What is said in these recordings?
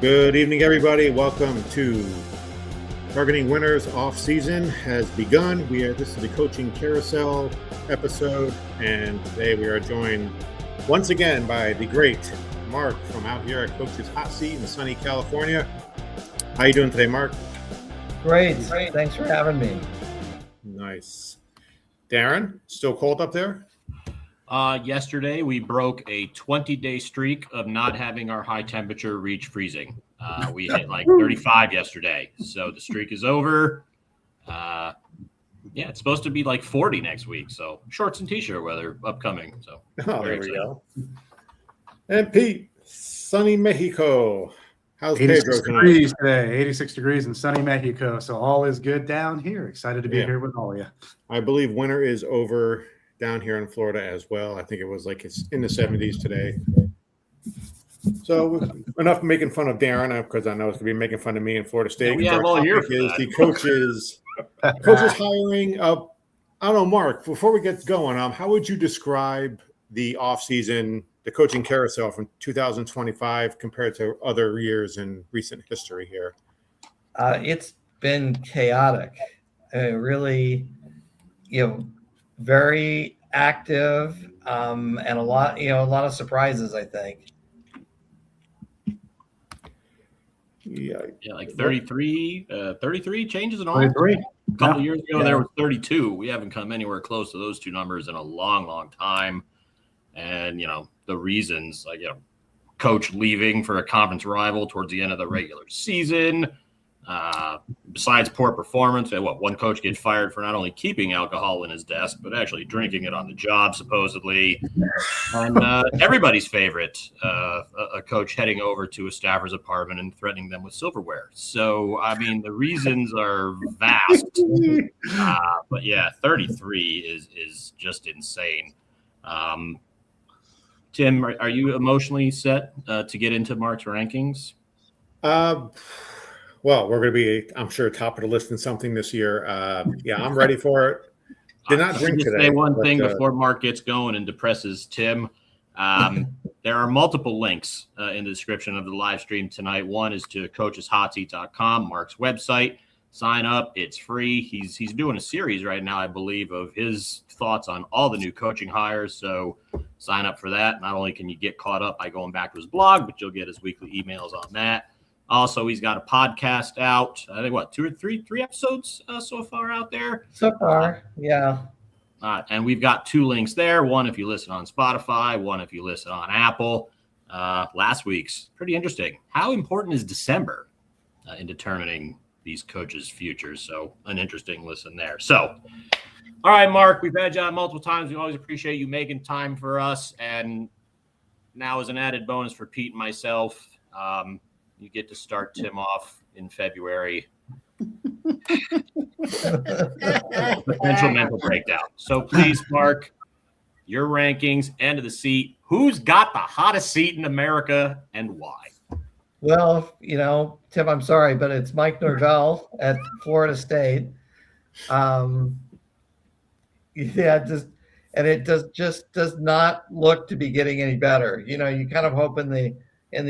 Good evening, everybody. Welcome to Targeting Winners. Off season has begun. This is the Coaching Carousel episode, and today we are joined once again by the great Mark from out here at Coach's Hot Seat in sunny California. How you doing today, Mark? Great. Thanks for having me. Nice. Darren, still cold up there? Yesterday, we broke a 20-day streak of not having our high temperature reach freezing. We hit like 35 yesterday, so the streak is over. It's supposed to be like 40 next week, so shorts and t-shirt weather upcoming. So there we go. And Pete, sunny Mexico. How's 86 Pedro degrees today, 86 degrees in sunny Mexico, so all is good down here. Excited to be here with all of you. I believe winter is over down here in Florida as well. I think it was like it's in the 70s today. So enough making fun of Darren, because I know it's going to be making fun of me in Florida State. Yeah, well, here is the coaches hiring. I don't know, Mark, before we get going, how would you describe the offseason, the coaching carousel from 2025 compared to other years in recent history here? It's been chaotic. Really, very active, and a lot of surprises, I think. Yeah, like 33 changes in all. 33. A couple of years ago, there was 32. We haven't come anywhere close to those two numbers in a long, long time. And, the reasons, coach leaving for a conference rival towards the end of the regular season. Besides poor performance, one coach gets fired for not only keeping alcohol in his desk, but actually drinking it on the job, supposedly. And everybody's favorite, a coach heading over to a staffer's apartment and threatening them with silverware. So, the reasons are vast. But yeah, 33 is just insane. Tim, are you emotionally set to get into Mark's rankings? Well, we're going to be, I'm sure, top of the list in something this year. I'm ready for it. Did not drink today. Say one thing before Mark gets going and depresses Tim. There are multiple links in the description of the live stream tonight. One is to coacheshotseat.com, Mark's website. Sign up. It's free. He's doing a series right now, I believe, of his thoughts on all the new coaching hires. So sign up for that. Not only can you get caught up by going back to his blog, but you'll get his weekly emails on that. Also, he's got a podcast out. I think, 2 or 3 episodes so far out there? So far, yeah. And we've got 2 links there. One if you listen on Spotify, one if you listen on Apple. Last week's, pretty interesting. How important is December in determining these coaches' futures? So an interesting listen there. So, all right, Mark, we've had you on multiple times. We always appreciate you making time for us. And now as an added bonus for Pete and myself, you get to start Tim off in February. Potential mental breakdown. So please, Mark, your rankings, end of the seat. Who's got the hottest seat in America and why? Well, Tim, I'm sorry, but it's Mike Norvell at Florida State. It does not look to be getting any better. You kind of hope in the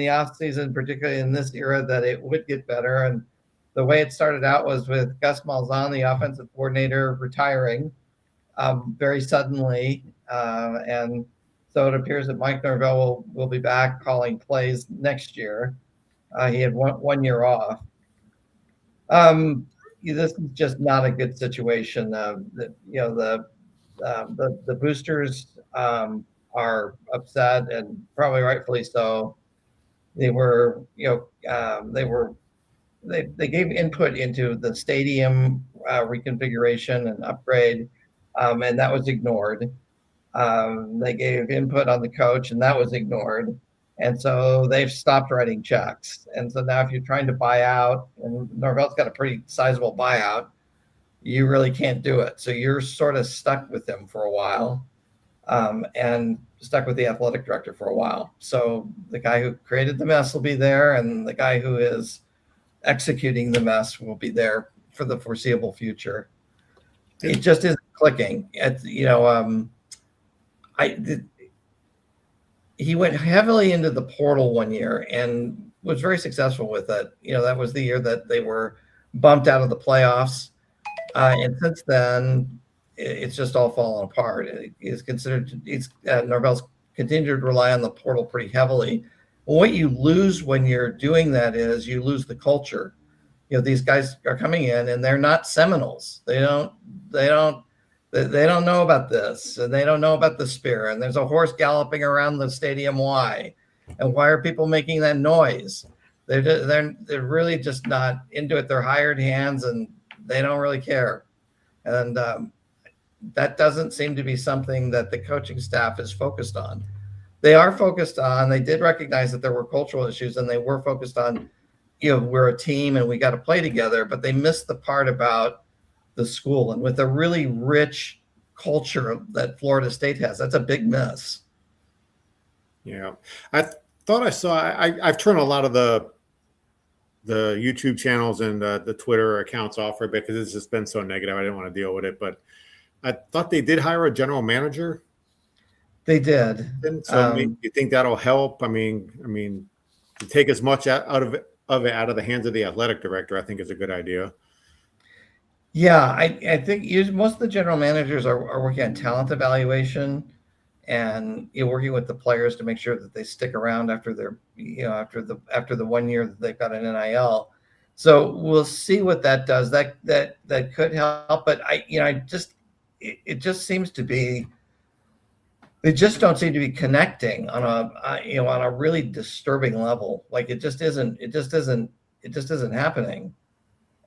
off season, particularly in this era, that it would get better. And the way it started out was with Gus Malzahn, the offensive coordinator, retiring very suddenly. And so it appears that Mike Norvell will be back calling plays next year. He had one year off. This is just not a good situation. The boosters are upset, and probably rightfully so. They were, they gave input into the stadium reconfiguration and upgrade, and that was ignored. They gave input on the coach, and that was ignored. And so they've stopped writing checks. And so now if you're trying to buy out, and Norvell's got a pretty sizable buyout, you really can't do it. So you're sort of stuck with them for a while. And stuck with the athletic director for a while. So the guy who created the mess will be there, and the guy who is executing the mess will be there for the foreseeable future. It just isn't clicking. He went heavily into the portal one year and was very successful with it. That was the year that they were bumped out of the playoffs. And since then, it's just all fallen apart. Norvell's continued to rely on the portal pretty heavily. What you lose when you're doing that is you lose the culture. These guys are coming in and they're not Seminoles. They don't know about this, and they don't know about the spear. And there's a horse galloping around the stadium. Why? And why are people making that noise? They're really just not into it. They're hired hands, and they don't really care. And that doesn't seem to be something that the coaching staff is focused on. They are focused on. They did recognize that there were cultural issues, and they were focused on, we're a team and we got to play together. But they missed the part about the school, and with a really rich culture that Florida State has, that's a big miss. Yeah, I thought I saw. I've turned a lot of the YouTube channels and the Twitter accounts off for a bit because it's just been so negative. I didn't want to deal with it, but I thought they did hire a general manager. They did. So you think that'll help? I mean, to take as much out of the hands of the athletic director, I think is a good idea. Yeah, I think most of the general managers are working on talent evaluation, and working with the players to make sure that they stick around after their after the 1 year that they've got an NIL. So we'll see what that does. That could help, but it just seems to be. They just don't seem to be connecting on a really disturbing level. Like it just isn't happening.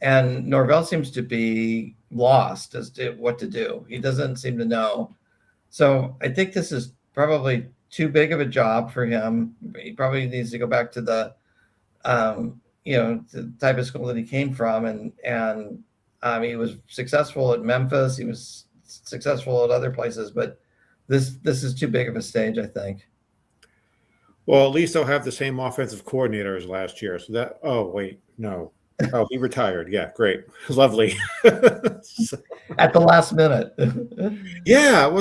And Norvell seems to be lost as to what to do. He doesn't seem to know. So I think this is probably too big of a job for him. He probably needs to go back to the type of school that he came from. And he was successful at Memphis. He was successful at other places, but this is too big of a stage, I think. Well, at least they'll have the same offensive coordinator as last year. So that. Oh wait, no. Oh, he retired. Yeah, great, lovely. At the last minute. Yeah,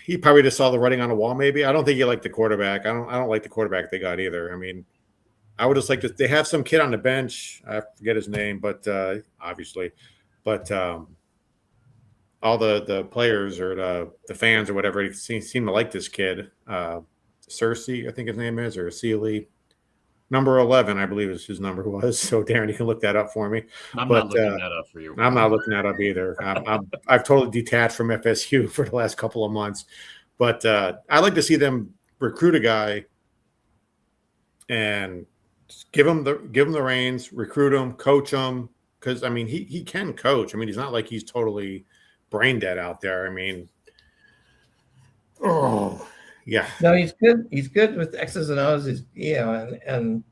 he probably just saw the writing on the wall. Maybe I don't think he liked the quarterback. I don't like the quarterback they got either. I mean, I would just like to. They have some kid on the bench. I forget his name, but obviously, but all the players or the fans or whatever seem to like this kid. Cersei, I think his name is, or Sealy. Number 11, I believe is his number was. So, Darren, you can look that up for me. I'm not looking that up for you. I'm not looking that up either. I've totally detached from FSU for the last couple of months. But I like to see them recruit a guy and give him the reins, recruit him, coach him. Because, I mean, he can coach. I mean, he's not like he's totally brain dead out there. I mean, yeah. No, he's good. He's good with X's and O's. And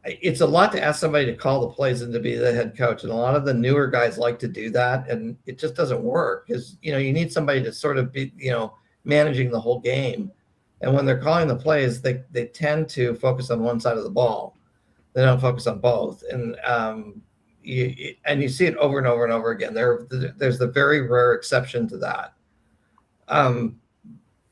it's a lot to ask somebody to call the plays and to be the head coach. And a lot of the newer guys like to do that, and it just doesn't work. Because you need somebody to sort of be managing the whole game. And when they're calling the plays, they tend to focus on one side of the ball. They don't focus on both. And you see it over and over and over again. There's the very rare exception to that.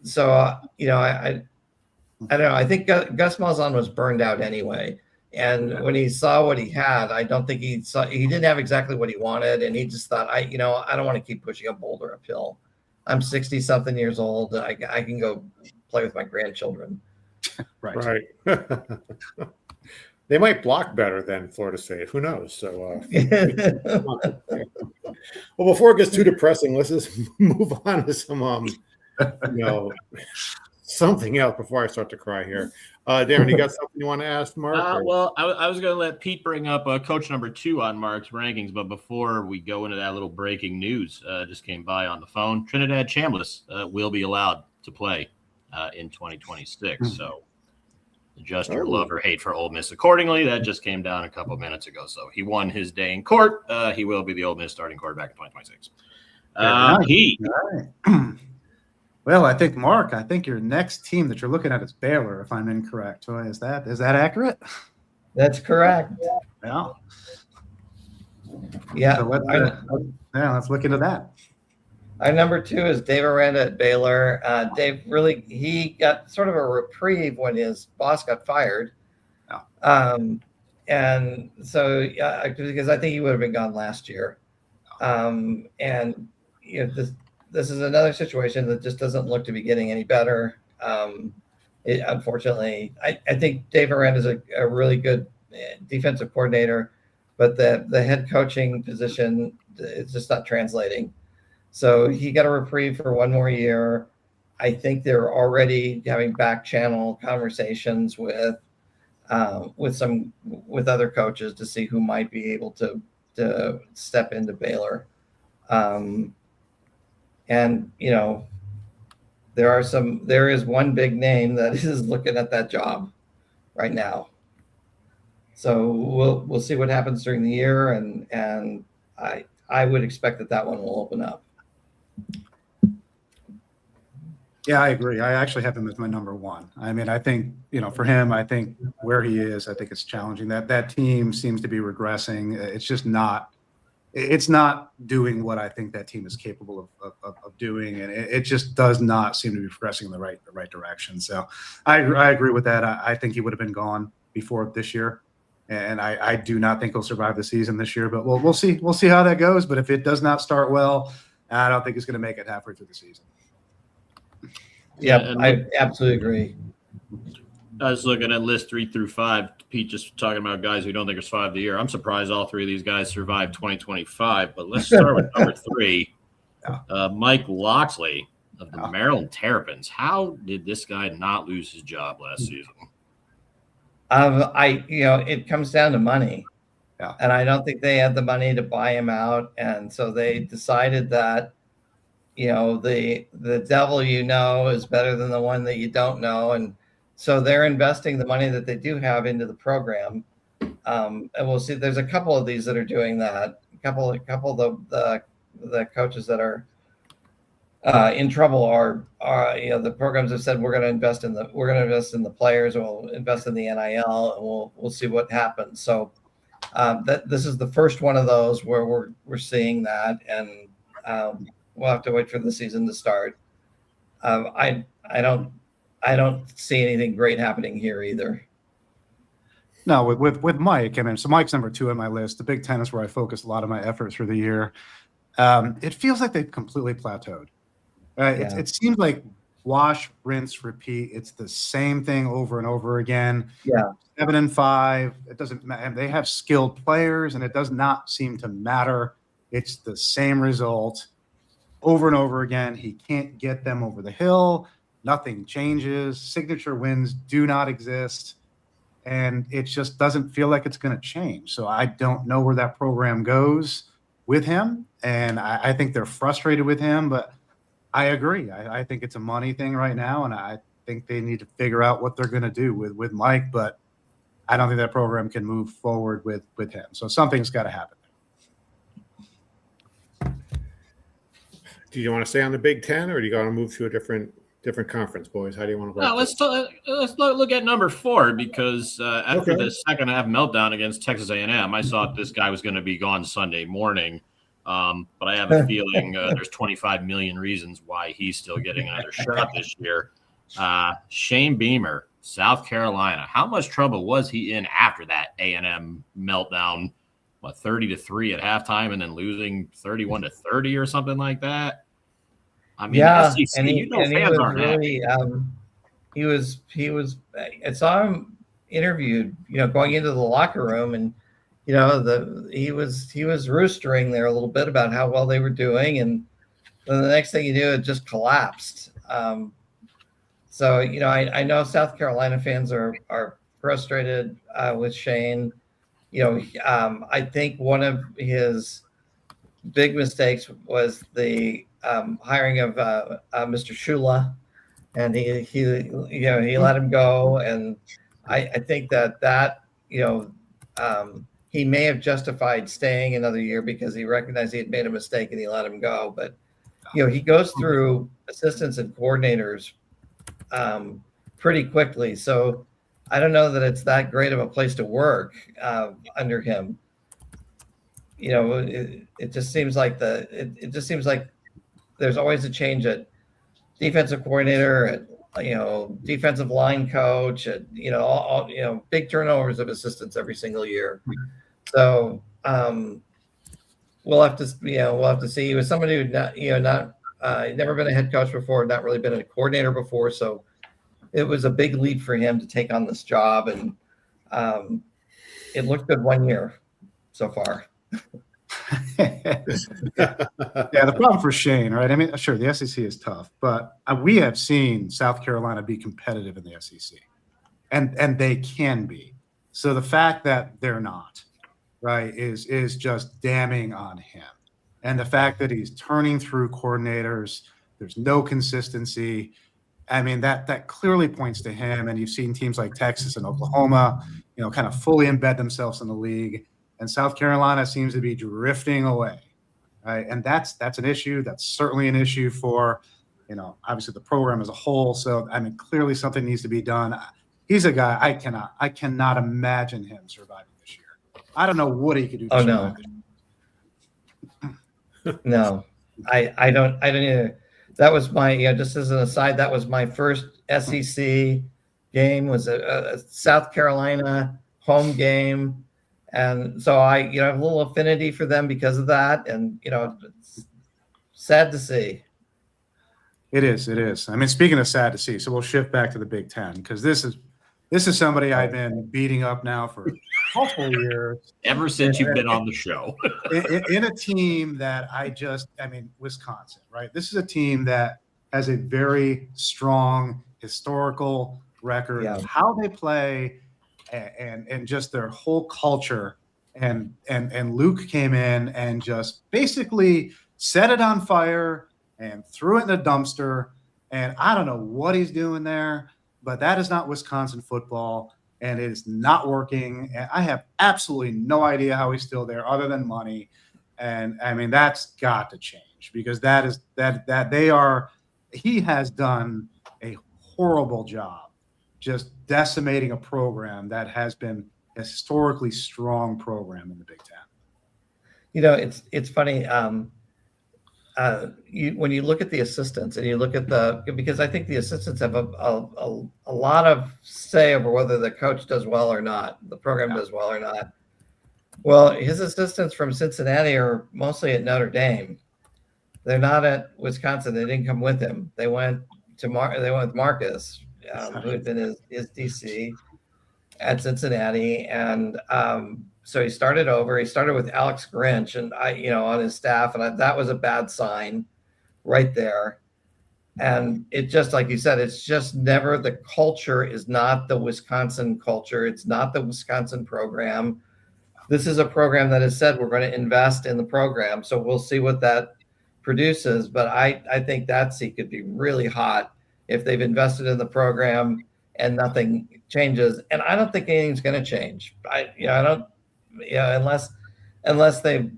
So, I don't know. I think Gus Malzahn was burned out anyway. And when he saw what he had, I don't think he didn't have exactly what he wanted. And he just thought, I don't want to keep pushing a boulder uphill. I'm 60 something years old. I can go play with my grandchildren. Right. They might block better than Florida State. Who knows? So, well, before it gets too depressing, let's just move on to some, something else before I start to cry here. Darren, you got something you want to ask Mark? Well, I was going to let Pete bring up coach number 2 on Mark's rankings, but before we go into that, little breaking news just came by on the phone. Trinidad Chambliss will be allowed to play in 2026. So adjust your love or hate for Ole Miss accordingly. That just came down a couple minutes ago. So he won his day in court. He will be the Ole Miss starting quarterback in 2026. Well, I think your next team that you're looking at is Baylor, if I'm incorrect. So is that accurate? That's correct. Yeah. Yeah. So let's look into that. Our number 2 is Dave Aranda at Baylor. Dave he got sort of a reprieve when his boss got fired. And so, because I think he would have been gone last year. And this is another situation that just doesn't look to be getting any better. Unfortunately, I think Dave Aranda is a really good defensive coordinator, but the head coaching position is just not translating. So he got a reprieve for one more year. I think they're already having back channel conversations with other coaches to see who might be able to step into Baylor. And there is one big name that is looking at that job right now. So we'll see what happens during the year, and I would expect that one will open up. Yeah, I agree. I actually have him as my number one. I mean, I think, for him, I think where he is, I think it's challenging. That team seems to be regressing. It's not doing what I think that team is capable of doing. And it just does not seem to be progressing in the right direction. So I agree with that. I think he would have been gone before this year. And I do not think he'll survive the season this year, but we'll see. We'll see how that goes. But if it does not start well, I don't think it's going to make it halfway through the season. Yeah, I absolutely agree. I was looking at list 3 through 5. Pete just talking about guys who don't think are survived the year. I'm surprised all 3 of these guys survived 2025. But let's start with number 3, Mike Loxley of the Maryland Terrapins. How did this guy not lose his job last season? It comes down to money. Yeah. And I don't think they had the money to buy him out. And so they decided that, the devil is better than the one that you don't know. And so they're investing the money that they do have into the program. And we'll see, there's a couple of these that are doing that. A couple of the coaches that are in trouble are the programs have said we're going to invest in the players, or we'll invest in the NIL, and we'll see what happens. So this is the first one of those where we're seeing that, and we'll have to wait for the season to start. I don't see anything great happening here either. No, with Mike, so Mike's number 2 on my list. The Big Ten is where I focus a lot of my efforts for the year. It feels like they've completely plateaued. It seems like wash, rinse, repeat. It's the same thing over and over again. Yeah. 7-5. It doesn't matter. They have skilled players, and it does not seem to matter. It's the same result over and over again. He can't get them over the hill. Nothing changes. Signature wins do not exist. And it just doesn't feel like it's going to change. So I don't know where that program goes with him. And I think they're frustrated with him, but I agree. I think it's a money thing right now. And I think they need to figure out what they're going to do with Mike, but I don't think that program can move forward with him. So something's got to happen. Do you want to stay on the Big Ten, or do you want to move to a different conference, boys? How do you want to? Let's look at number 4, because after the second half meltdown against Texas A&M, I thought this guy was going to be gone Sunday morning. But I have a feeling there's 25 million reasons why he's still getting another shot this year. Shane Beamer, South Carolina. How much trouble was he in after that A&M meltdown? 30-3 at halftime, and then losing 31-30 or something like that. I mean, SEC, and he was really, he was. I saw him interviewed, going into the locker room, and he was roostering there a little bit about how well they were doing, and then the next thing you knew, it just collapsed. So I know South Carolina fans are frustrated with Shane. I think one of his big mistakes was the hiring of Mr. Shula, and he let him go, and I think that he may have justified staying another year because he recognized he had made a mistake and he let him go. But he goes through assistants and coordinators pretty quickly, so I don't know that it's that great of a place to work under him. It just seems like there's always a change at defensive coordinator, defensive line coach, and all big turnovers of assistants every single year. So we'll have to see. He was somebody who never been a head coach before, not really been a coordinator before, so it was a big leap for him to take on this job, and it looked good 1 year so far. Yeah, the problem for Shane, right? I mean, sure, the SEC is tough, but we have seen South Carolina be competitive in the SEC, and they can be. So the fact that they're not, right, is just damning on him. And the fact that he's turning through coordinators, there's no consistency. I mean, that clearly points to him. And you've seen teams like Texas and Oklahoma, kind of fully embed themselves in the league. And South Carolina seems to be drifting away, right? And that's an issue. That's certainly an issue for, obviously the program as a whole. So, I mean, clearly something needs to be done. He's a guy I cannot imagine him surviving this year. I don't know what he could do. Oh, no. No, I don't either. That was my, just as an aside, that was my first SEC game, was a South Carolina home game. And so I, have a little affinity for them because of that. And, it's sad to see. It is. I mean, speaking of sad to see, so we'll shift back to the Big Ten, because this is somebody I've been beating up now for multiple years. Ever since you've been on the show. in a team that Wisconsin, right? This is a team that has a very strong historical record of how they play and just their whole culture. And Luke came in and just basically set it on fire and threw it in the dumpster. And I don't know what he's doing there, but that is not Wisconsin football, and it is not working. And I have absolutely no idea how he's still there other than money. And I mean, that's got to change, because he has done a horrible job just decimating a program that has been a historically strong program in the Big Ten. It's funny. When you look at the assistants and you look at because I think the assistants have a lot of say over whether the coach does well or not, the program does well or not. Well, his assistants from Cincinnati are mostly at Notre Dame. They're not at Wisconsin. They didn't come with him. They went with Marcus, who had been his DC at Cincinnati, and so he started over. He started with Alex Grinch and on his staff, and that was a bad sign right there. And it just, like you said, it's just never, the culture is not the Wisconsin culture. It's not the Wisconsin program. This is a program that has said we're going to invest in the program. So we'll see what that produces. But I think that seat could be really hot if they've invested in the program and nothing changes. And I don't think anything's going to change. Unless it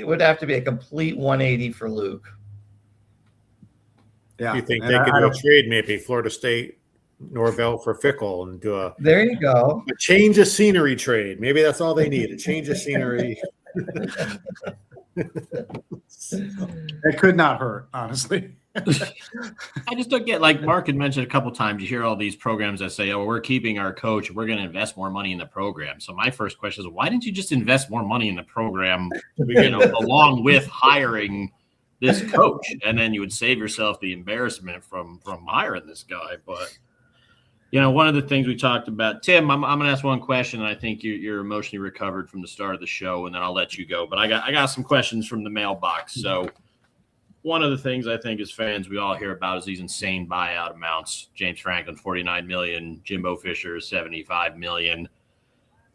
would have to be a complete 180 for Luke. Yeah. You think they could do a trade, maybe Florida State, Norvell for Fickle, and do there you go. A change of scenery trade. Maybe that's all they need, a change of scenery. It could not hurt, honestly. I just don't get, like Mark had mentioned a couple of times, you hear all these programs that say, we're keeping our coach, we're going to invest more money in the program. So my first question is, why didn't you just invest more money in the program, along with hiring this coach? And then you would save yourself the embarrassment from hiring this guy. But, one of the things we talked about, Tim, I'm going to ask one question, and I think you're emotionally recovered from the start of the show, and then I'll let you go. But I got some questions from the mailbox. So one of the things I think as fans we all hear about is these insane buyout amounts. James Franklin, $49 million, Jimbo Fisher, $75 million.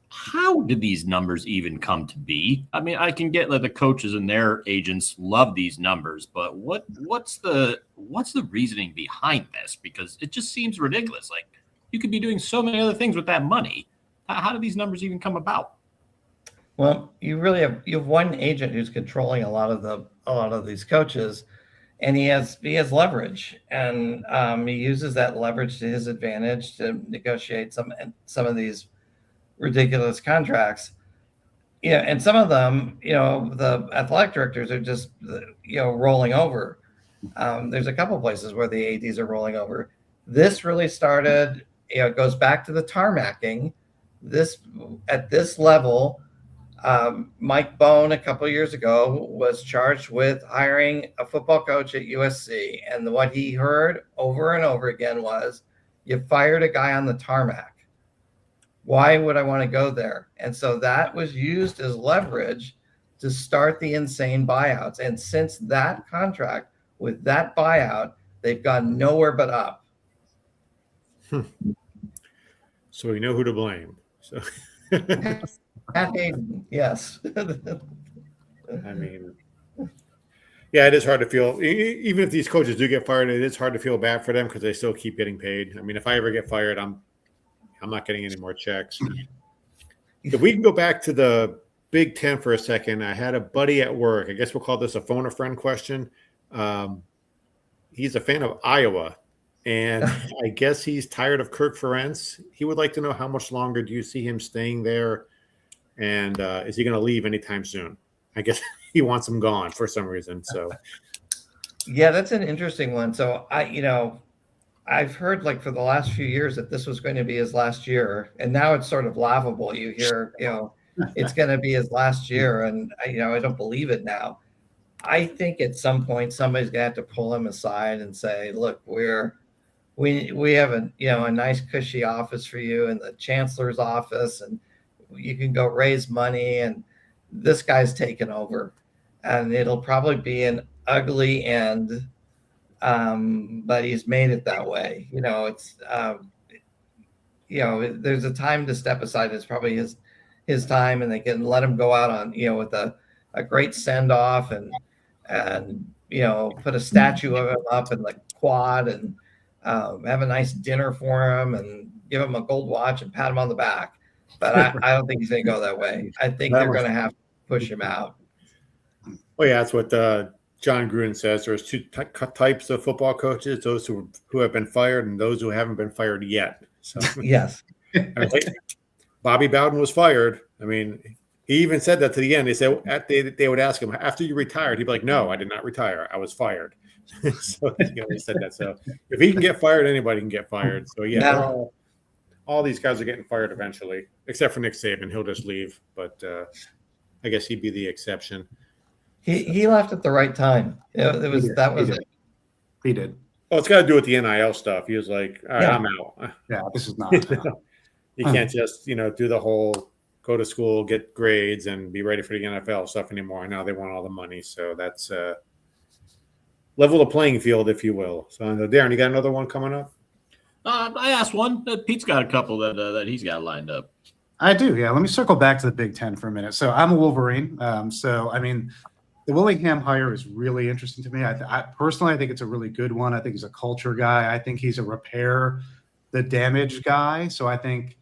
How did these numbers even come to be? I mean, I can get that the coaches and their agents love these numbers, but what's the reasoning behind this? Because it just seems ridiculous. Like, you could be doing so many other things with that money. How do these numbers even come about? Well, you have one agent who's controlling a lot of these coaches, and he has leverage, and he uses that leverage to his advantage to negotiate some of these ridiculous contracts. And some of them, the athletic directors are just rolling over. There's a couple places where the ADs are rolling over. This really started, it goes back to the tarmacking. At this level, Mike Bone a couple of years ago was charged with hiring a football coach at USC. And what he heard over and over again was, you fired a guy on the tarmac. Why would I want to go there? And so that was used as leverage to start the insane buyouts. And since that contract with that buyout, they've gone nowhere but up. So we know who to blame. So Pat Hayden, yes. I mean, yeah, it is hard to feel. Even if these coaches do get fired, it is hard to feel bad for them because they still keep getting paid. I mean, if I ever get fired, I'm not getting any more checks. If we can go back to the Big Ten for a second, I had a buddy at work. I guess we'll call this a phone a friend question. He's a fan of Iowa, and I guess he's tired of Kirk Ferentz. He would like to know, how much longer do you see him staying there, and is he going to leave anytime soon? I guess he wants him gone for some reason. So, yeah, that's an interesting one. So I've heard like for the last few years that this was going to be his last year, and now it's sort of laughable. You hear, it's going to be his last year, and I don't believe it now. I think at some point somebody's going to have to pull him aside and say, "Look, we have a nice cushy office for you in the chancellor's office, and you can go raise money, and this guy's taken over, and it'll probably be an ugly end." But he's made it that way. It's there's a time to step aside. It's probably his time, and they can let him go out on with a great send off and put a statue of him up in the quad and have a nice dinner for him and give him a gold watch and pat him on the back. But I don't think he's going to go that way. I think they're going to have to push him out. well, yeah, that's what John Gruden says. There's two types of football coaches: those who have been fired and those who haven't been fired yet. So Yes. Bobby Bowden was fired. I mean, he even said that to the end. They said they would ask him, after you retired, he'd be like, "No, I did not retire. I was fired." So he said that. So if he can get fired, anybody can get fired. So yeah, all these guys are getting fired eventually, except for Nick Saban. He'll just leave. But I guess he'd be the exception. He left at the right time. That was it. He did. Well, it's got to do with the NIL stuff. He was like, "All right, I'm out." Yeah, this is not. You can't just do the whole go to school, get grades, and be ready for the NFL stuff anymore. Now they want all the money, so that's level the playing field, if you will. So, Darren, you got another one coming up? I asked one. Pete's got a couple that he's got lined up. I do, yeah. Let me circle back to the Big Ten for a minute. So I'm a Wolverine. The Willingham hire is really interesting to me. I personally think it's a really good one. I think he's a culture guy. I think he's a repair the damage guy. So I think,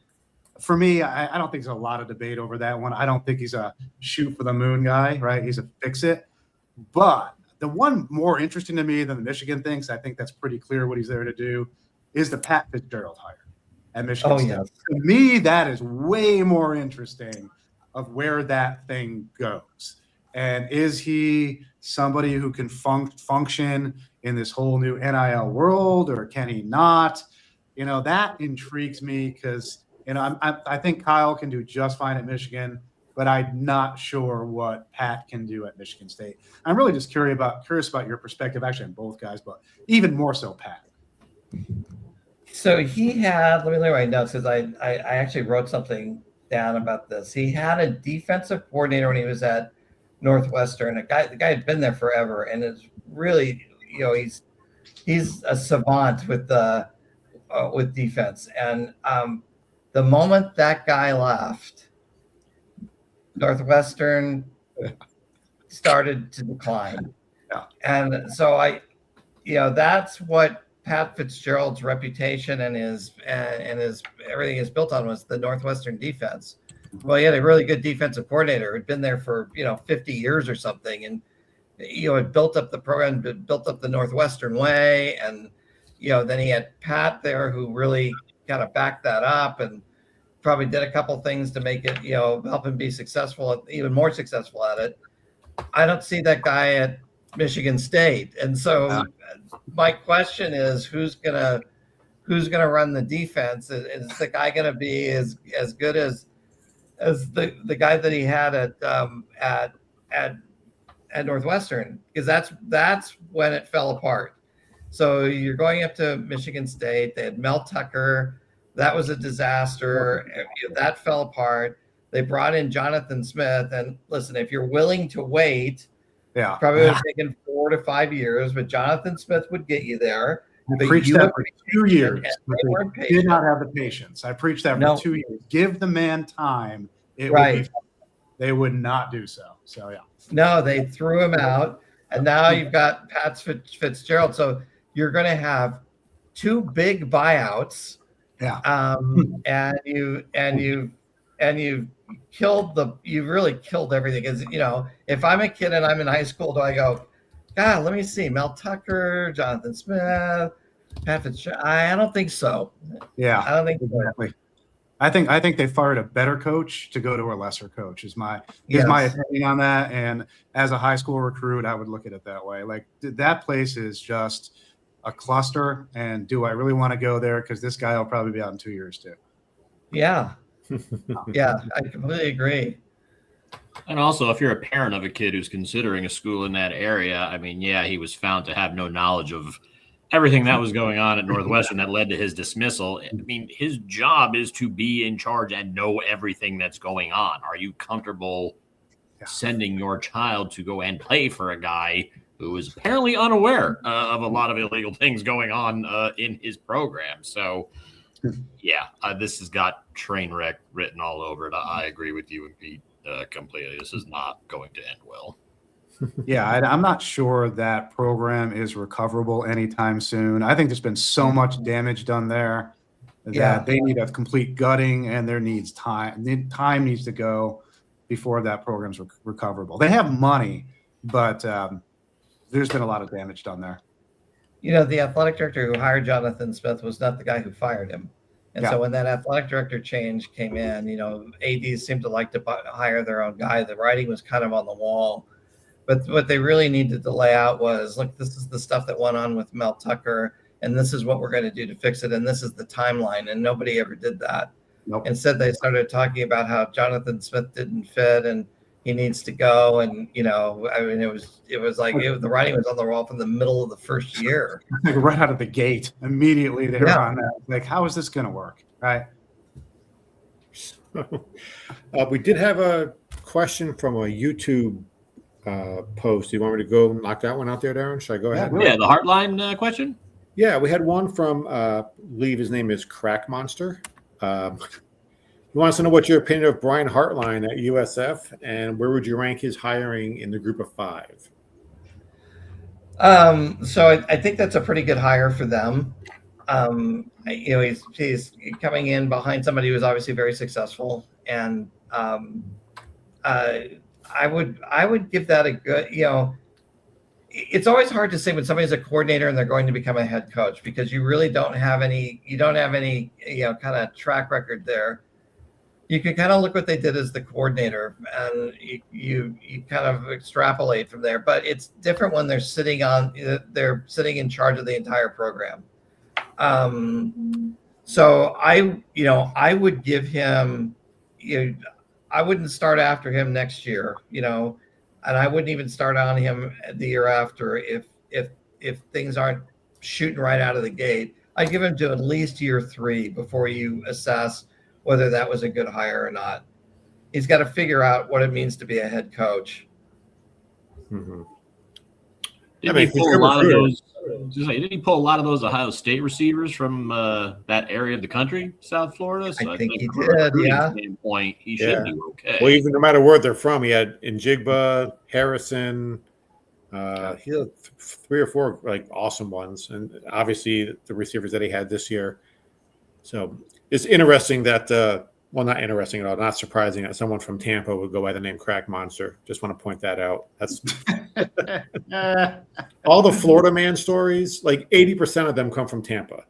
for me, I don't think there's a lot of debate over that one. I don't think he's a shoot for the moon guy, right? He's a fix it. But the one more interesting to me than the Michigan thing, I think that's pretty clear what he's there to do, is the Pat Fitzgerald hire at Michigan State. Yes. To me, that is way more interesting of where that thing goes. And is he somebody who can function in this whole new NIL world, or can he not? That intrigues me because, I think Kyle can do just fine at Michigan, but I'm not sure what Pat can do at Michigan State. I'm really just curious about your perspective, actually, on both guys, but even more so Pat. So he had, let me look at my notes because I actually wrote something down about this. He had a defensive coordinator when he was at Northwestern. The guy had been there forever, and is really, he's a savant with defense. And the moment that guy left, Northwestern started to decline. Yeah. And so that's what Pat Fitzgerald's reputation and his everything is built on, was the Northwestern defense. Well, he had a really good defensive coordinator who'd been there for 50 years or something, and had built up the program, built up the Northwestern way, and then he had Pat there who really kind of backed that up and probably did a couple things to make it help him be successful, even more successful at it. I don't see that guy at Michigan State. And so my question is, who's gonna run the defense? Is the guy gonna be as good as the guy that he had at Northwestern? Because that's when it fell apart. So you're going up to Michigan State. They had Mel Tucker. That was a disaster. That fell apart. They brought in Jonathan Smith. And listen, if you're willing to wait, probably would have taken 4 to 5 years, but Jonathan Smith would get you there. I preached that for 2 years. They did not have the patience. I preached that for 2 years. Give the man time. They would not do so. So, yeah. No, they threw him out. And now you've got Pat Fitzgerald. So you're going to have 2 big buyouts. Yeah. And you've really killed everything. Because, if I'm a kid and I'm in high school, do I go, God, let me see, Mel Tucker, Jonathan Smith, Pat Fitzgerald? I don't think so. Yeah, I don't think exactly. So. I think they fired a better coach to go to a lesser coach is my opinion on that. And as a high school recruit, I would look at it that way. Like that place is just a cluster. And do I really want to go there? Because this guy will probably be out in 2 years too. Yeah. Yeah, I completely agree. And also, if you're a parent of a kid who's considering a school in that area, I mean, yeah, he was found to have no knowledge of everything that was going on at Northwestern that led to his dismissal. I mean, his job is to be in charge and know everything that's going on. Are you comfortable sending your child to go and play for a guy who is apparently unaware of a lot of illegal things going on in his program? So, yeah, this has got train wreck written all over it. I agree with you and Pete completely. This is not going to end well. Yeah, I'm not sure that program is recoverable anytime soon. I think there's been so much damage done there that they need a complete gutting, and there needs time. Time needs to go before that program's recoverable. They have money, but there's been a lot of damage done there. The athletic director who hired Jonathan Smith was not the guy who fired him. And so when that athletic director change came in, ADs seemed to like to hire their own guy. The writing was kind of on the wall. But what they really needed to lay out was, look, this is the stuff that went on with Mel Tucker, and this is what we're going to do to fix it, and this is the timeline. And nobody ever did that. Nope. Instead, they started talking about how Jonathan Smith didn't fit and he needs to go. And, I mean, it was like the writing was on the wall from the middle of the first year. Like right out of the gate, immediately they were on that. Like, how is this going to work? Right. We did have a question from a YouTube post. Do you want me to go knock that one out there, Darren? Should I go ahead? Yeah, the Heartline question? Yeah, we had one from, his name is Crack Monster. He wants to know what your opinion of Brian Hartline at USF, and where would you rank his hiring in the group of 5? So I think that's a pretty good hire for them. He's coming in behind somebody who was obviously very successful, and I would give that a good, it's always hard to say when somebody's a coordinator and they're going to become a head coach, because you really don't have any kind of track record there. You can kind of look what they did as the coordinator, and you kind of extrapolate from there. But it's different when they're sitting in charge of the entire program. So I would give him, I wouldn't start after him next year, and I wouldn't even start on him the year after if things aren't shooting right out of the gate. I'd give him to at least year 3 before you assess whether that was a good hire or not. He's got to figure out what it means to be a head coach. Mm-hmm. Didn't he pull a lot of those Ohio State receivers from that area of the country, South Florida? So I think he did, yeah. Standpoint, he should be okay. Well, even no matter where they're from, he had Njigba, Harrison. He had 3 or 4 awesome ones, and obviously the receivers that he had this year. So it's interesting that, not interesting at all, not surprising that someone from Tampa would go by the name Crack Monster. Just want to point that out. That's all the Florida man stories. 80% of them come from Tampa.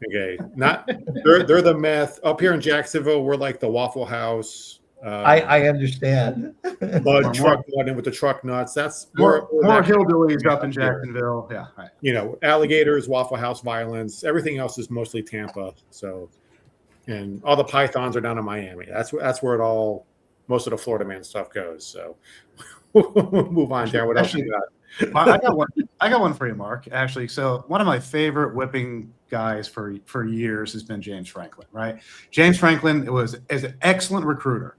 Okay, they're the meth. Up here in Jacksonville, we're like the Waffle House. I understand. Mud truck running with the truck nuts. That's more that hillbillies up in here. Jacksonville. Yeah, right. You know, alligators, Waffle House violence. Everything else is mostly Tampa. So, and all the pythons are down in Miami. That's where it all, most of the Florida man stuff goes. So, we'll move on, Darren. What else you got? I got one. I got one for you, Mark. Actually, so one of my favorite whipping guys for years has been James Franklin. Right, James Franklin is an excellent recruiter.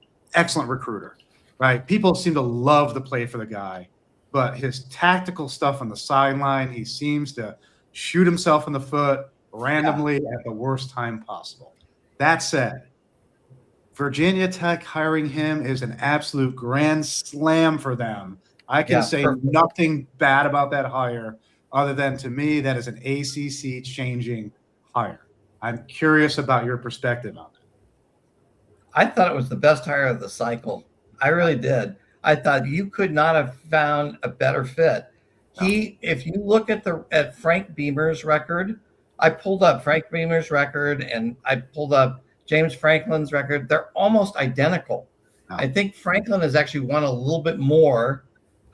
Right, people seem to love the play for the guy, but his tactical stuff on the sideline, he seems to shoot himself in the foot randomly at the worst time possible. That said, Virginia Tech hiring him is an absolute grand slam for them. I can say nothing bad about that hire other than, to me, that is an ACC changing hire. I'm curious about your perspective on it. I thought it was the best hire of the cycle. I really did. I thought you could not have found a better fit. If you look at Frank Beamer's record, I pulled up Frank Beamer's record and I pulled up James Franklin's record. They're almost identical. I think Franklin has actually won a little bit more.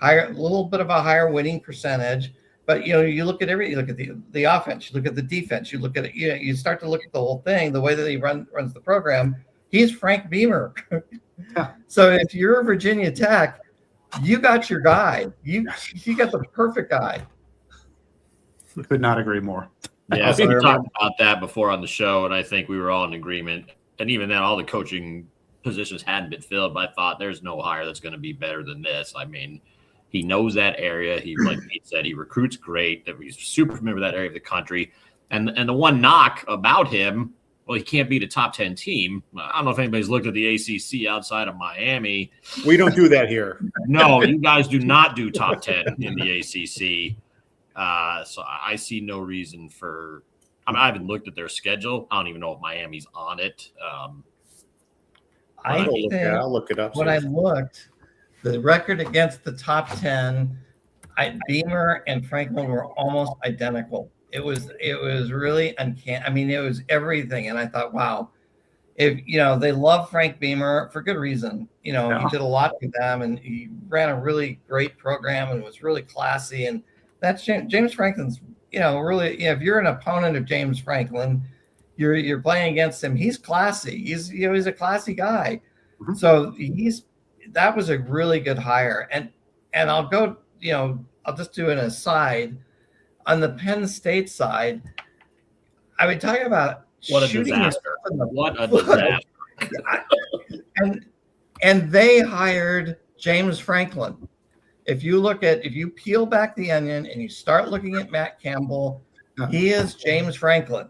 A little bit of a higher winning percentage, but you look at you look at the offense, you look at the defense, you look at it, you start to look at the whole thing, the way that he runs the program. He's Frank Beamer. So if you're Virginia Tech, you got your guy. You got the perfect guy. Could not agree more. Yeah, we talked about that before on the show, and I think we were all in agreement. And even then, all the coaching positions hadn't been filled, but I thought there's no hire that's going to be better than this. I mean, he knows that area. He, like Pete said, he recruits great. That he's super familiar with that area of the country. And the one knock about him, well, he can't beat a top 10 team. I don't know if anybody's looked at the ACC outside of Miami. We don't do that here. No, you guys do not do top 10 in the ACC. So I see no reason for. I mean, I haven't looked at their schedule. I don't even know if Miami's on it. I'll look it up. When I looked, the record against the top 10, Beamer and Franklin were almost identical. It was really uncanny. I mean, it was everything. And I thought, wow, if they love Frank Beamer for good reason. He did a lot with them and he ran a really great program and was really classy. And that's James Franklin's, really, if you're an opponent of James Franklin, you're playing against him. He's classy. He's a classy guy. Mm-hmm. So that was a really good hire. And I'll go, I'll just do an aside. On the Penn State side, I mean, talking about what a disaster. What a disaster. and they hired James Franklin. If you peel back the onion and you start looking at Matt Campbell, he is James Franklin.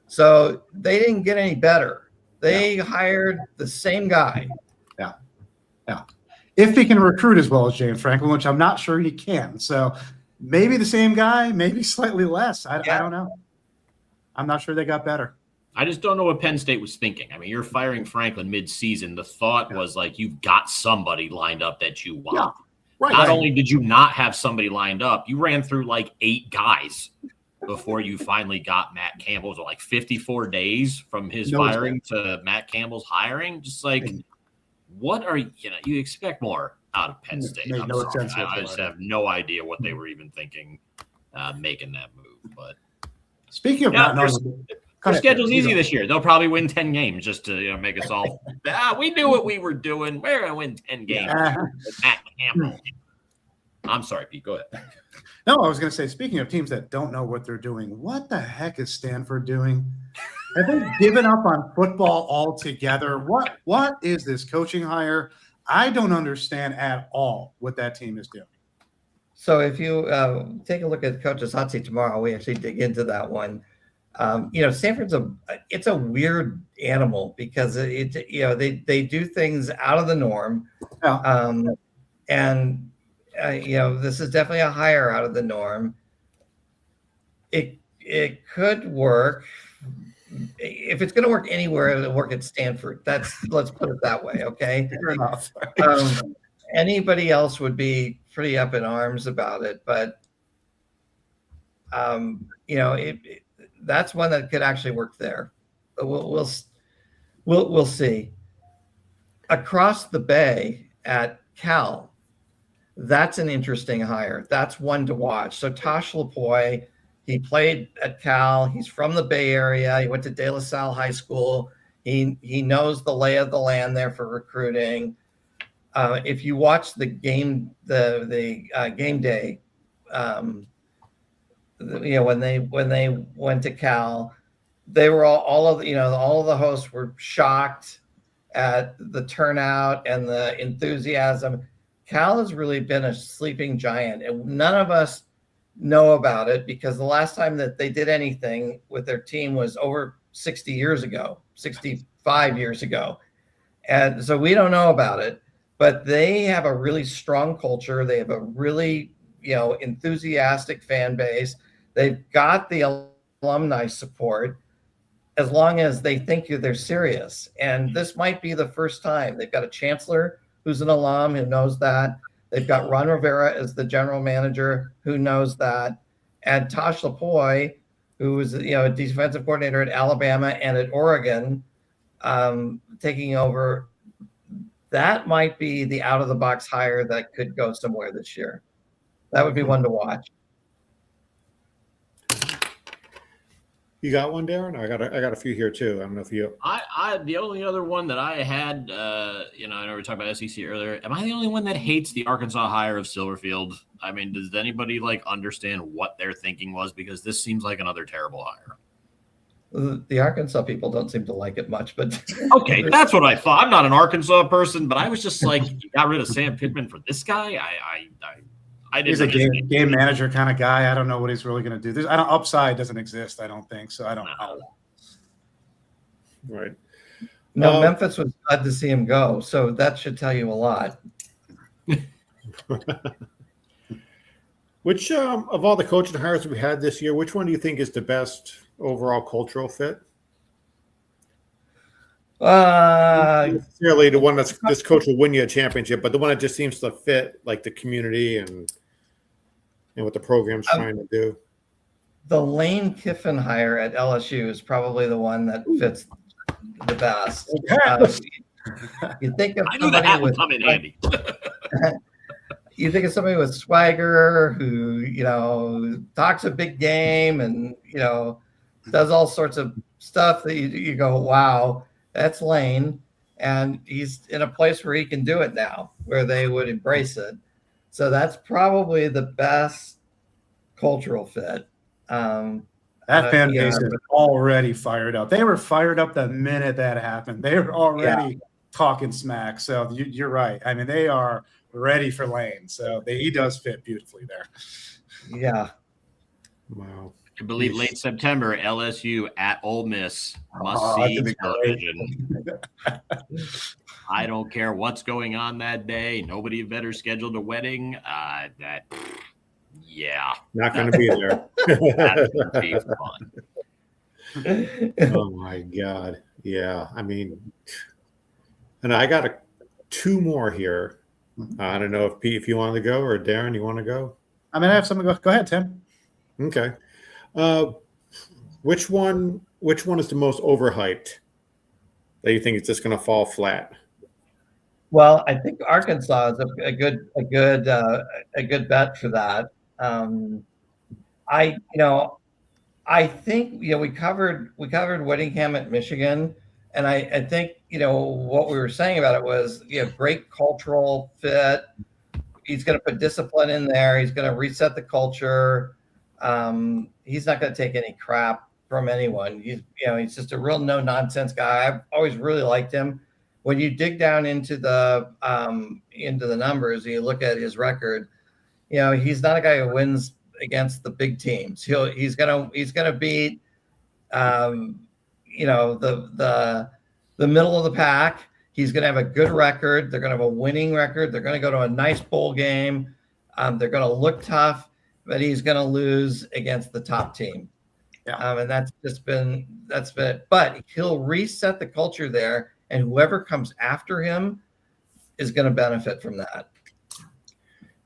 So they didn't get any better. They hired the same guy. Yeah. If he can recruit as well as James Franklin, which I'm not sure he can. So maybe the same guy, maybe slightly less. I don't know. I'm not sure they got better. I just don't know what Penn State was thinking. I mean, you're firing Franklin mid-season. The thought was like, you've got somebody lined up that you want. Yeah. Right. Not only did you not have somebody lined up, you ran through like 8 guys before you finally got Matt Campbell. It was like 54 days from his firing to Matt Campbell's hiring. Just like, what are you expect more out of Penn State? I just have no idea what they were even thinking making that move. But speaking of not knowing, their schedule's easy this year. They'll probably win 10 games just to make us all. We knew what we were doing. We're gonna win 10 games. With Matt Campbell. I'm sorry, Pete. Go ahead. No, I was going to say, speaking of teams that don't know what they're doing, what the heck is Stanford doing? Have they given up on football altogether? What is this coaching hire? I don't understand at all what that team is doing. So if you take a look at Coach's Hot Seat tomorrow, we actually dig into that one. Stanford's it's a weird animal because they do things out of the norm. And this is definitely a hire out of the norm. It could work. If it's going to work anywhere, it'll work at Stanford. Let's put it that way. Okay. Fair enough. Anybody else would be pretty up in arms about it, but that's one that could actually work there. But we'll see. across the bay at Cal, that's an interesting hire. That's one to watch. So Tosh Lapoy, he played at Cal. He's from the Bay Area. He went to De La Salle High School. He knows the lay of the land there for recruiting. If you watch the game, the game day, when they went to Cal, they were all of the hosts were shocked at the turnout and the enthusiasm. Cal has really been a sleeping giant, and none of us know about it because the last time that they did anything with their team was over 60 years ago, 65 years ago. And so we don't know about it, but they have a really strong culture. They have a really, enthusiastic fan base. They've got the alumni support as long as they think they're serious. And this might be the first time. They've got a chancellor who's an alum who knows that. They've got Ron Rivera as the general manager who knows that. And Tosh Lapoy, who was a defensive coordinator at Alabama and at Oregon, taking over. That might be the out-of-the-box hire that could go somewhere this year. That would be one to watch. You got one, Darren? I got a few here too. I don't know if you. The only other one that I had, I know we were talking about SEC earlier. Am I the only one that hates the Arkansas hire of Silverfield? I mean, does anybody understand what their thinking was? Because this seems like another terrible hire. The Arkansas people don't seem to like it much, but okay, that's what I thought. I'm not an Arkansas person, but I was just like, you got rid of Sam Pittman for this guy. I didn't. He's a game manager kind of guy. I don't know what he's really going to do. Upside doesn't exist, I don't think. So I don't know. Right. No, Memphis was glad to see him go, so that should tell you a lot. Which of all the coaching hires we had this year, which one do you think is the best overall cultural fit? Necessarily the one this coach will win you a championship, but the one that just seems to fit like the community and what the program's trying to do. The Lane Kiffin hire at LSU is probably the one that fits the best. You think of somebody with handy. You think of somebody with swagger who talks a big game and does all sorts of stuff that you go, wow, that's Lane, and he's in a place where he can do it now, where they would embrace it. So that's probably the best cultural fit. That fan base is already fired up. They were fired up the minute that happened. They were already talking smack. So you're right. I mean, they are ready for Lane. So he does fit beautifully there. Yeah. Wow. I believe late September, LSU at Ole Miss. Must-see television. I don't care what's going on that day. Nobody better scheduled a wedding. Not going to be there. That's going to be fun. Oh my God. Yeah. I mean, and I got two more here. I don't know if Pete, if you want to go, or Darren, you want to go? I mean, I have something. Go ahead, Tim. Okay. Which one is the most overhyped that you think it's just going to fall flat? Well, I think Arkansas is a good bet for that. I think we covered Whittingham at Michigan, and I think what we were saying about it was great cultural fit. He's going to put discipline in there. He's going to reset the culture. He's not going to take any crap from anyone. He's just a real no nonsense guy. I've always really liked him. When you dig down into the numbers, and you look at his record, he's not a guy who wins against the big teams. He's gonna beat the middle of the pack. He's gonna have a good record. They're gonna have a winning record. They're gonna go to a nice bowl game. They're gonna look tough, but he's gonna lose against the top team. Yeah. And that's been it. But he'll reset the culture there, and whoever comes after him is going to benefit from that.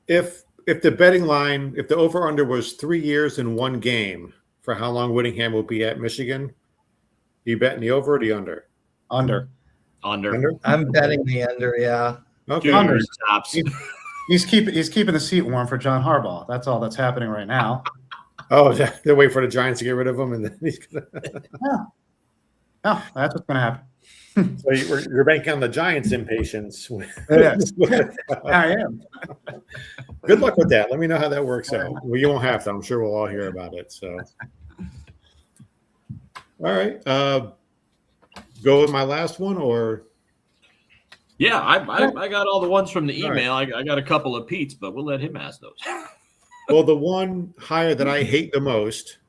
If the betting line, if the over-under was 3 years in one game for how long Whittingham will be at Michigan, you betting the over or the under? Under. Under. I'm betting the under. Yeah. Okay. Under tops. He's keeping the seat warm for John Harbaugh. That's all that's happening right now. Oh, they're waiting for the Giants to get rid of him, and then he's gonna. No, that's what's going to happen. So you're banking on the Giants' impatience. Yes, I am. Good luck with that. Let me know how that works out. Well, you won't have to. I'm sure we'll all hear about it. So, all right. Go with my last one, or Yeah, I got all the ones from the All right. email. I got a couple of Pete's, but we'll let him ask those. well, the one hire that I hate the most,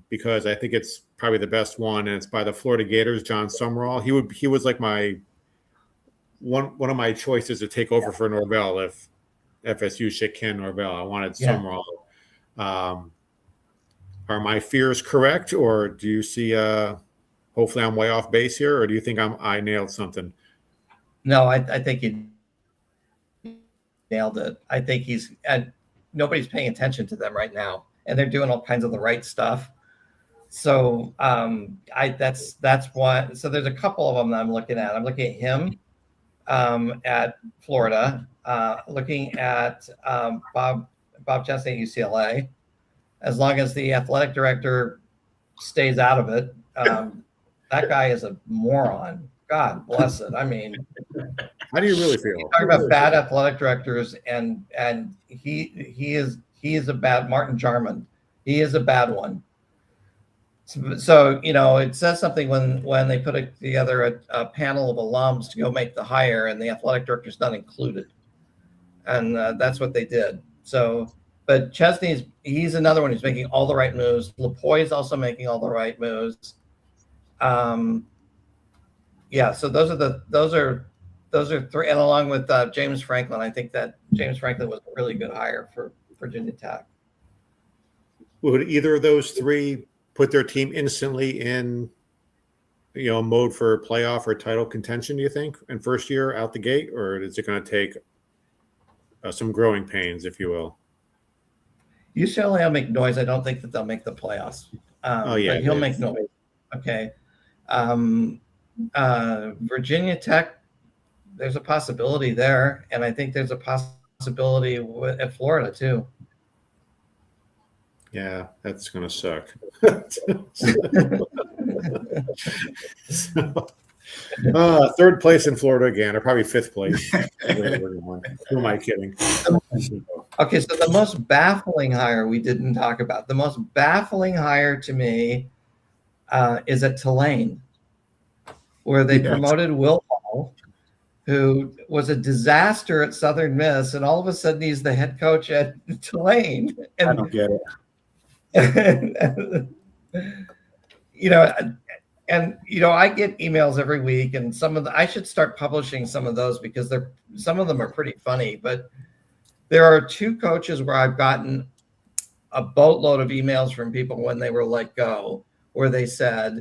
because I think it's probably the best one, and it's by the Florida Gators, John Summerall. He was like my one of my choices to take over for Norvell if FSU shit Ken Norvell. I wanted Summerall. Are my fears correct, or do you see? Hopefully, I'm way off base here, or do you think I nailed something? No, I think you nailed it. I think and nobody's paying attention to them right now, and they're doing all kinds of the right stuff. So that's why. So there's a couple of them that I'm looking at. I'm looking at him at Florida, looking at Bob Chesney at UCLA. As long as the athletic director stays out of it, that guy is a moron. God bless it. I mean, How do you really feel? talking about bad athletic directors, and he is a bad Martin Jarman. He is a bad one. So it says something when they put together a panel of alums to go make the hire, and the athletic director's not included, and that's what they did. So, but he's another one who's making all the right moves. Lapoy is also making all the right moves. Yeah, so those are three, and along with James Franklin, I think that James Franklin was a really good hire for Virginia Tech. Would either of those three put their team instantly in, mode for playoff or title contention? Do you think in first year out the gate, or is it going to take some growing pains, if you will? UCLA will make noise. I don't think that they'll make the playoffs. But he'll make noise. Okay. Virginia Tech, there's a possibility there, and I think there's a possibility at Florida too. Yeah, that's going to suck. Third place in Florida again, or probably fifth place. Who am I kidding? Okay, so the most baffling hire we didn't talk about. The most baffling hire to me is at Tulane, where they promoted Will Hall, who was a disaster at Southern Miss, and all of a sudden he's the head coach at Tulane. And, I don't get it. I get emails every week, and I should start publishing some of those because some of them are pretty funny. But there are two coaches where I've gotten a boatload of emails from people when they were let go, where they said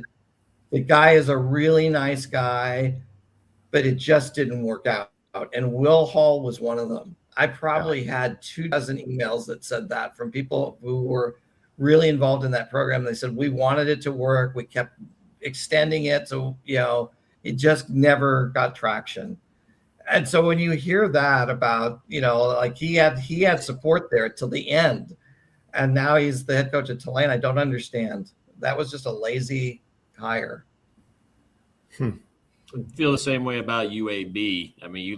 the guy is a really nice guy, but it just didn't work out. And Will Hall was one of them. I probably had 24 emails that said that from people who were really involved in that program. They said, we wanted it to work. We kept extending it. So, it just never got traction. And so when you hear that about, like he had support there till the end, and now he's the head coach at Tulane, I don't understand. That was just a lazy hire. I feel the same way about UAB. I mean,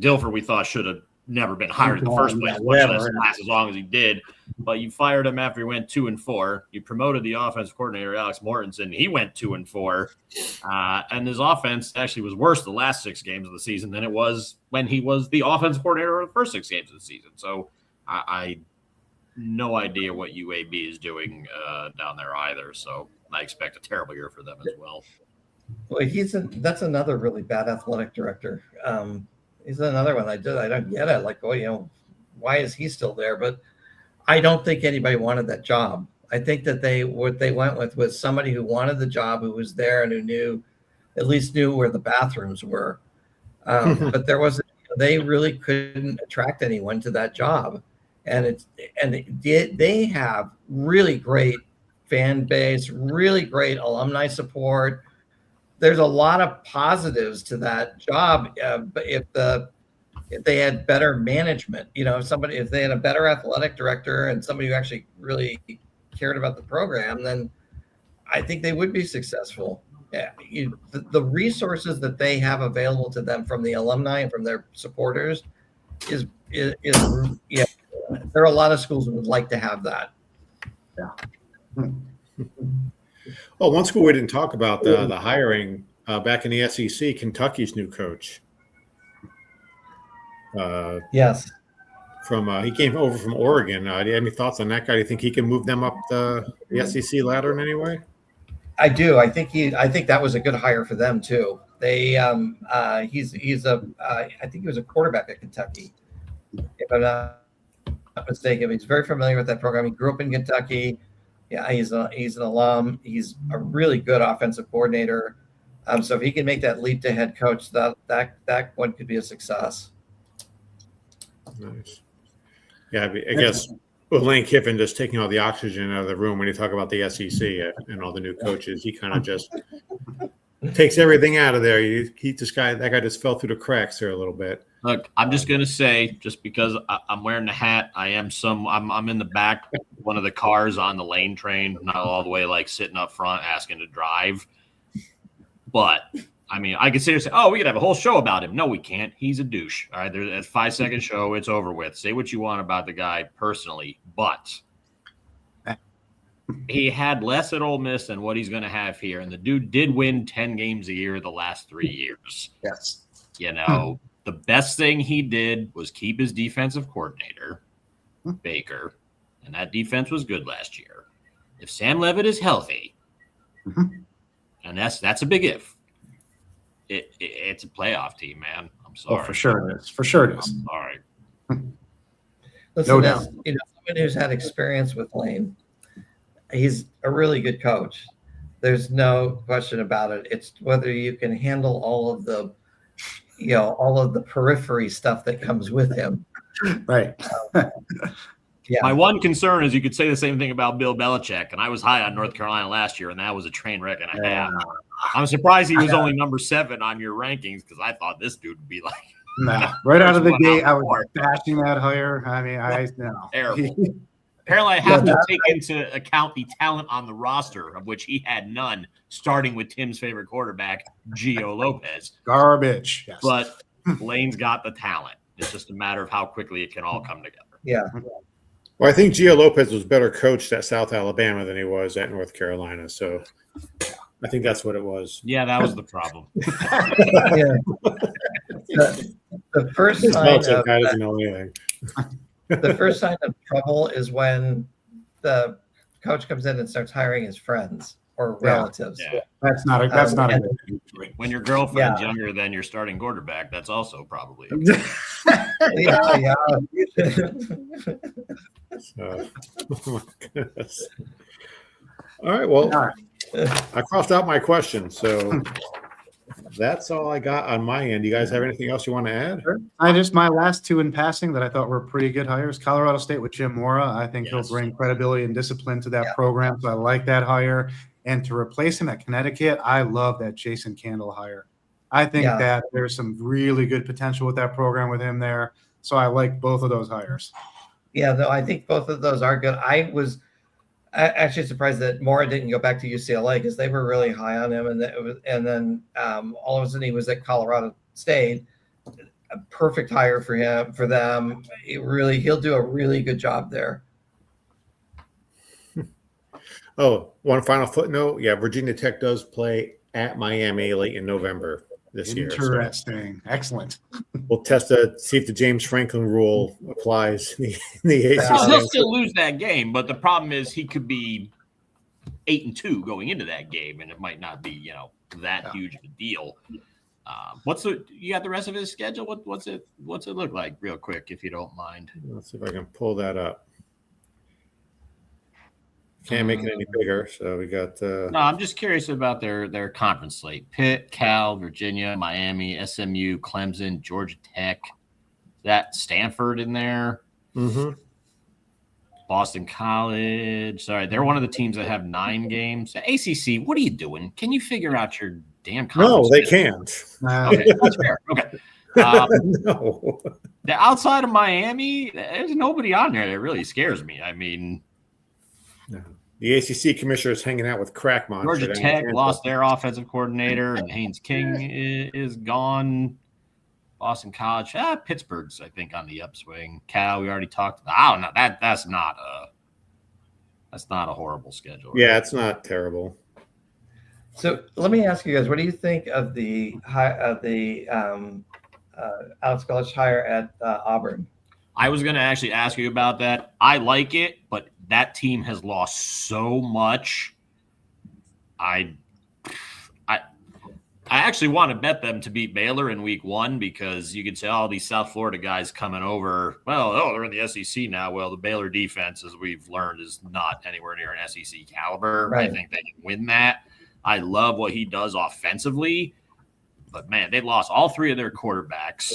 Dilfer we thought should have never been hired in the first place, much less last as long as he did. But you fired him after he went 2-4. You promoted the offensive coordinator, Alex Mortensen. He went 2-4. And his offense actually was worse the last 6 games of the season than it was when he was the offensive coordinator of the first 6 games of the season. So I no idea what UAB is doing down there either. So I expect a terrible year for them as well. Well, that's another really bad athletic director. He's another one I don't get it. Like, why is he still there? But I don't think anybody wanted that job. I think that what they went with was somebody who wanted the job, who was there and who at least knew where the bathrooms were. But they really couldn't attract anyone to that job. And they have really great fan base, really great alumni support. there's a lot of positives to that job. But if they had better management, if they had a better athletic director and somebody who actually really cared about the program, then I think they would be successful. Yeah, the resources that they have available to them from the alumni and from their supporters is yeah. There are a lot of schools that would like to have that. Yeah. Well, one school we didn't talk about the hiring back in the SEC, Kentucky's new coach. Yes. He came over from Oregon. Do you have any thoughts on that guy? Do you think he can move them up the SEC ladder in any way? I do. I think that was a good hire for them too. They I think he was a quarterback at Kentucky, if I'm not mistaken. He's very familiar with that program. He grew up in Kentucky. Yeah, he's an alum. He's a really good offensive coordinator. So if he can make that leap to head coach, that one could be a success. Nice. Yeah, I guess with Lane Kiffin just taking all the oxygen out of the room when you talk about the SEC and all the new coaches, he kind of just takes everything out of there. That guy just fell through the cracks there a little bit. Look, I'm just gonna say, just because I'm wearing the hat, I'm in the back one of the cars on the Lane train, not all the way like sitting up front asking to drive. But I mean, I could sit here and say, "Oh, we could have a whole show about him." No, we can't. He's a douche. All right, there's a 5-second show. It's over with. Say what you want about the guy personally, but he had less at Ole Miss than what he's going to have here, and the dude did win 10 games a year the last 3 years. Yes. The best thing he did was keep his defensive coordinator, Baker, and that defense was good last year. If Sam Levitt is healthy, and that's a big if. It's a playoff team, man. I'm sorry. Oh, for sure it is. For sure it is. I'm sorry. Listen, No doubt. Someone who's had experience with Lane, he's a really good coach. There's no question about it. It's whether you can handle all of the periphery stuff that comes with him. Right. Yeah. My one concern is you could say the same thing about Bill Belichick, and I was high on North Carolina last year, and that was a train wreck and a half. I'm surprised he was only number 7 on your rankings because I thought this dude would be like. No, right out of the gate, I was bashing that hire. I mean, Terrible. Apparently, I have to take into account the talent on the roster, of which he had none, starting with Tim's favorite quarterback, Gio Lopez. Garbage. Yes. But Lane's got the talent. It's just a matter of how quickly it can all come together. Yeah. Well, I think Gio Lopez was better coached at South Alabama than he was at North Carolina. So I think that's what it was. Yeah, that was the problem. Yeah. The first sign of guy doesn't know anything. the first sign of trouble is when the coach comes in and starts hiring his friends or relatives. Yeah. That's not a good thing. When your girlfriend's younger than your starting quarterback, that's also probably Yeah. Oh my goodness. All right. Well, I crossed out my question, so that's all I got on my end. You guys have anything else you want to add? My last 2 in passing that I thought were pretty good hires. Colorado State with Jim Mora. I think he'll bring credibility and discipline to that program. So I like that hire. And to replace him at Connecticut, I love that Jason Candle hire. I think that there's some really good potential with that program with him there. So I like both of those hires. Yeah, though I think both of those are good. I was actually surprised that Mora didn't go back to UCLA because they were really high on him, and then all of a sudden he was at Colorado State. A perfect hire for them. He'll do a really good job there. Oh, one final footnote. Yeah, Virginia Tech does play at Miami late in November this year. Interesting. So excellent. We'll see if the James Franklin rule applies in the ACC. He'll still lose that game, but the problem is he could be 8-2 going into that game, and it might not be that huge of a deal. You got the rest of his schedule? What's it look like, real quick, if you don't mind? Let's see if I can pull that up. Can't make it any bigger, so we got. No, I'm just curious about their conference slate: Pitt, Cal, Virginia, Miami, SMU, Clemson, Georgia Tech. That Stanford in there. Mm-hmm. Boston College. Sorry, they're one of the teams that have 9 games. ACC, what are you doing? Can you figure out your damn No, conference. they can't. Okay, that's fair. Okay. No. The outside of Miami, there's nobody on there that really scares me. I mean, The ACC commissioner is hanging out with crack monster. Georgia Tech lost their offensive coordinator, and Haynes King is gone. Boston College, Pittsburgh's, I think, on the upswing. Cal, we already talked about. I don't know. That's not a horrible schedule. Yeah, it's not terrible. So let me ask you guys, what do you think of the Alex Gullish hire at Auburn? I was going to actually ask you about that. I like it, but that team has lost so much. I actually want to bet them to beat Baylor in week 1 because you could say, oh, these South Florida guys coming over. Well, they're in the SEC now. Well, the Baylor defense, as we've learned, is not anywhere near an SEC caliber. Right. I think they can win that. I love what he does offensively. But, man, they lost all 3 of their quarterbacks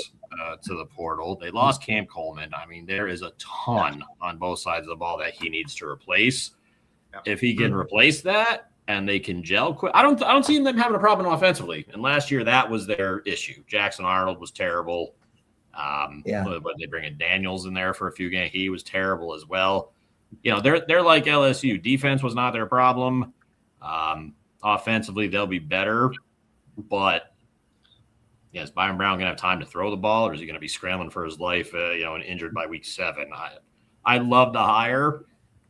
to the portal. They lost Cam Coleman. I mean, there is a ton on both sides of the ball that he needs to replace. If he can replace that, and they can gel quick. I don't see them having a problem offensively. And last year that was their issue. Jackson Arnold was terrible. But they bring in Daniels in there for a few games. He was terrible as well. You know, they're like LSU. Defense was not their problem. Offensively, they'll be better. But is Byron Brown gonna have time to throw the ball, or is he gonna be scrambling for his life? And injured by week 7. I love the hire.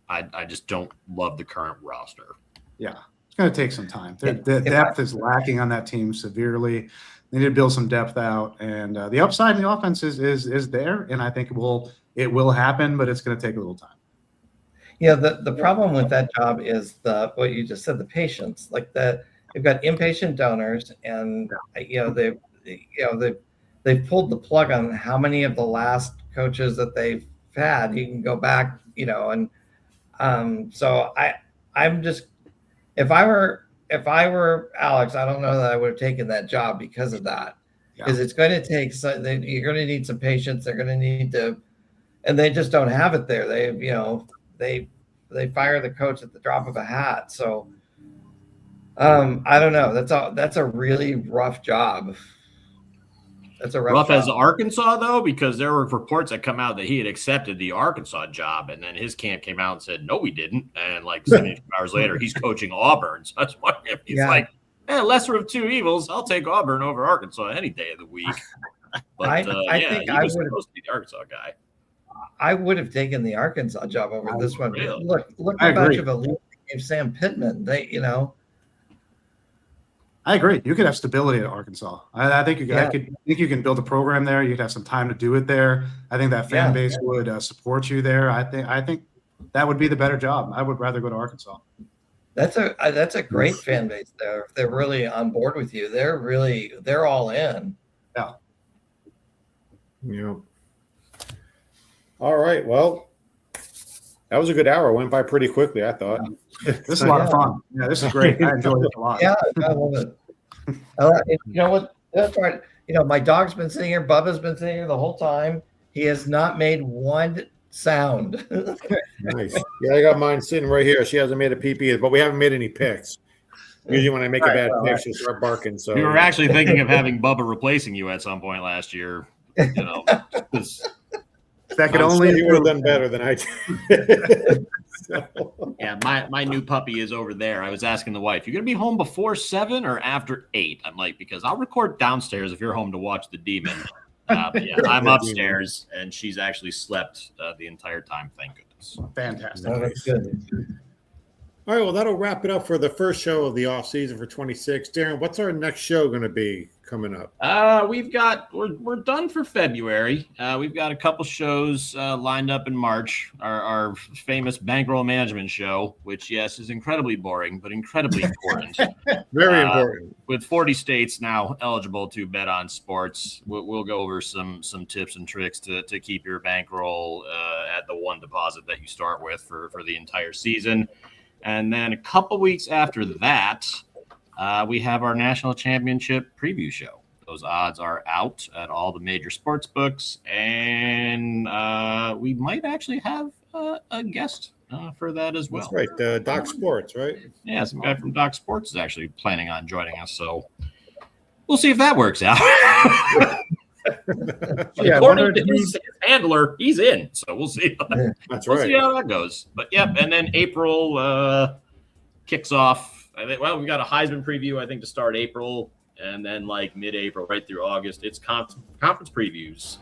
I just don't love the current roster. Yeah, it's going to take some time. The depth is lacking on that team severely. They need to build some depth out, and the upside in the offense is there, and I think it will happen, but it's going to take a little time. Yeah, the problem with that job is what you just said, the patience. Like they've got impatient donors, and they've pulled the plug on how many of the last coaches that they've had. You can go back, and so I'm just. If I were Alex, I don't know that I would have taken that job because of that. Because it's going to take you're going to need some patience. They're going to need to, and they just don't have it there. They fire the coach at the drop of a hat. So I don't know. That's a really rough job. That's a rough as Arkansas, though, because there were reports that come out that he had accepted the Arkansas job, and then his camp came out and said, no, we didn't. And like 72 hours later, he's coaching Auburn. So I was wondering if he's like, lesser of two evils. I'll take Auburn over Arkansas any day of the week. But I think I was supposed to be the Arkansas guy. I would have taken the Arkansas job over this one. Really? Look how much of a lead they gave Sam Pittman. I agree. You could have stability at Arkansas. I think you can build a program there. You'd have some time to do it there. I think that fan base would support you there. I think that would be the better job. I would rather go to Arkansas. That's a great fan base there. If they're really on board with you, they're all in. Yeah. Yeah. All right. Well, that was a good hour. It went by pretty quickly, I thought. This is a lot of fun. Yeah, this is great. I enjoyed it a lot. Yeah, I love it. You know what? That's right. My dog's been sitting here. Bubba's been sitting here the whole time. He has not made one sound. Nice. Yeah, I got mine sitting right here. She hasn't made a pee-pee, but we haven't made any picks. Usually when I make a bad pick, she'll start barking. So we were actually thinking of having Bubba replacing you at some point last year. That could only you would have done better than I did. Yeah, my new puppy is over there. I was asking the wife, "You're gonna be home before 7 or after 8?" I'm like, because I'll record downstairs if you're home to watch the demon. But yeah, I'm upstairs, and she's actually slept the entire time. Thank goodness. Fantastic. Oh, that's good. All right, well, that'll wrap it up for the first show of the off season for 26. Darren, what's our next show going to be coming up? We're done for February. We've got a couple shows lined up in March. Our famous bankroll management show, which is incredibly boring but incredibly important. Very important. With 40 states now eligible to bet on sports, we'll go over some tips and tricks to keep your bankroll at the one deposit that you start with for the entire season. And then a couple weeks after that, we have our national championship preview show. Those odds are out at all the major sports books, and we might actually have a guest for that as well. That's right. Doc Sports, right? Yeah, some guy from Doc Sports is actually planning on joining us. So we'll see if that works out. Yeah, According to his handler, he's in. So we'll see. That's We'll right. see how that goes. But yep, and then April kicks off. I think. Well, we got a Heisman preview. I think to start April, and then like mid-April, right through August, it's conference previews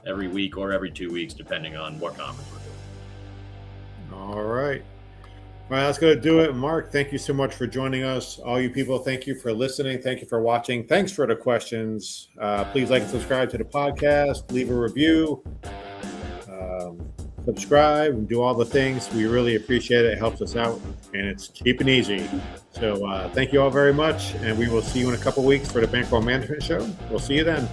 every week or every 2 weeks, depending on what conference we're doing. All right. All right, that's going to do it. Mark, thank you so much for joining us. All you people, thank you for listening. Thank you for watching. Thanks for the questions. Please like and subscribe to the podcast. Leave a review. Subscribe and do all the things. We really appreciate it. It helps us out, and it's cheap and easy. So thank you all very much, and we will see you in a couple weeks for the Bankroll Management Show. We'll see you then.